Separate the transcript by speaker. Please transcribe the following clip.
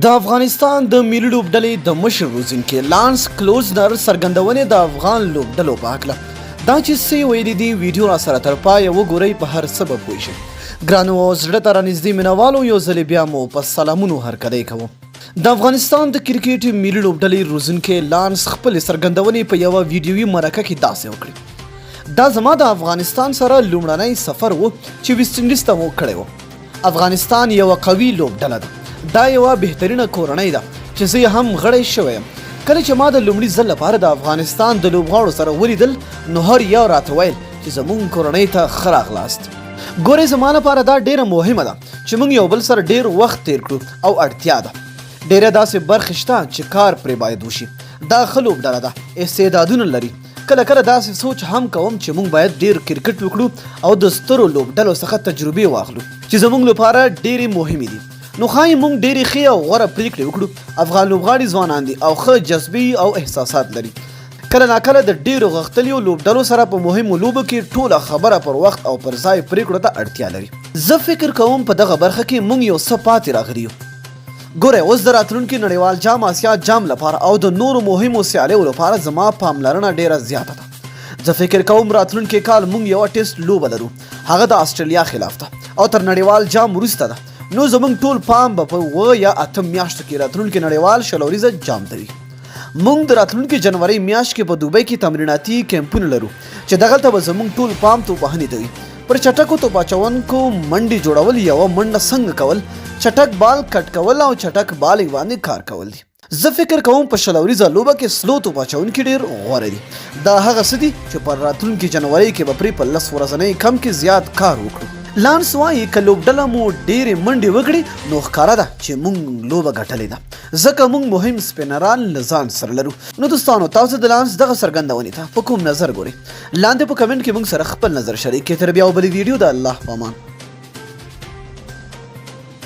Speaker 1: د افغانستان د ملي لوبډلې د مشر روزونکى لانس کلوزنر څرګندونې د افغان لوبډلو په هکله دا چې څه ویلي دي ویډیو را سره تر پایه وګورئ په هر څه به پوه شئ. ګرانو زړه ته رانږدې مینوالو یو ځلې بیا مو په سلامونو هرکلی کوم. د افغانستان د کرکټ ملي لوبډلې روزونکى لانس خپلې څرګندونې په یوه ویډیوي مرکه کې داسې وکړې. دا زما د افغانستان سره لومړنی سفر و چې ویسټ انډیز ته مو کړی و. افغانستان یوه قوي لوبډله ده. دا یوه بهترینه کورنۍ ده چې زه هم غړی شوی یم. کله چې ما د لومړي ځل لپاره د افغانستان د لوبغاړو سره ولیدل نو هر یو راته ویل چې زموږ کورنۍ ته ښه راغلاست. ګورئ زما لپاره دا ډیره مهمه ده چې موږ یو بل سره ډیر وخت تیر کړو او اړتیا ده. ډیره داسې برخې شته چې کار پرې باید وشي. دا ښه لوبډله ده، استعدادونه لري. کله کله داسې سوچ هم کوم چې موږ باید ډیر کرکټ وکړو او د سترو لوبډلو څخه تجربې واخلو چې زموږ لپاره ډیرې مهمې دي. نو ښایي موږ ډېرې ښې او غوره پرېکړې وکړو. افغان لوبغاړي ځوانان دي او ښه جذبې او احساسات لري. کله ناکله د ډېرو غښتلیو لوبډلو سره په مهمو لوبو کې ټوله خبره پر وخت او پر ځای پرېکړو ته اړتیا لري. زه فکر کوم په دغه برخه کې موږ یو څه پاتې راغلي یو. ګورئ اوس د راتلونکي نړیوال جام آسیا جام لپاره او د نورو مهمو سیالیو لپاره زما پاملرنه ډېره زیاته ده. زه فکر کوم راتلونکي کال موږ یوه ټیسټ لوبه لرو، هغه د آسټرالیا خلاف ده او تر نړیوال جام وروسته ده. نو زموږ ټول پام به په 7 یا 8 میاشتو کې راتلونکي نړیوال شلوریزه جام ته وي. موږ د راتلونکي جنوري میاشت کې په دوبۍ کې تمریناتي کیمپونه لرو چې دغلته به زموږ ټول پام توپوهنې ته وي. پر چټکو توپ اچوونکو منډې جوړول، یوه منډه څنګه کول، چټک بال کټ کول او چټک بال باندې کار کول دي. زه فکر کوم په شلوریزه لوبه کې سلو توپ اچوونکي ډېر غوره دي. دا هغه څه دي چې پر راتلونکي جنوري کې به پرې په 10 ورځنۍ کم کې زیات کار وکړو. لانس وايي که لوبډله مو ډېرې منډې وکړي نو ښکاره ده چې موږ لوبه ګټلې ده، ځکه موږ مهم سپینران له ځان سره لرو. نو دوستانو تاسو د لانس دغه څرګندونې ته په کوم نظر ګورئ؟ لاندې په کمنټ کې موږ سره خپل نظر شریک کړئ. تر بیا بلې ویډیو د الله په امان.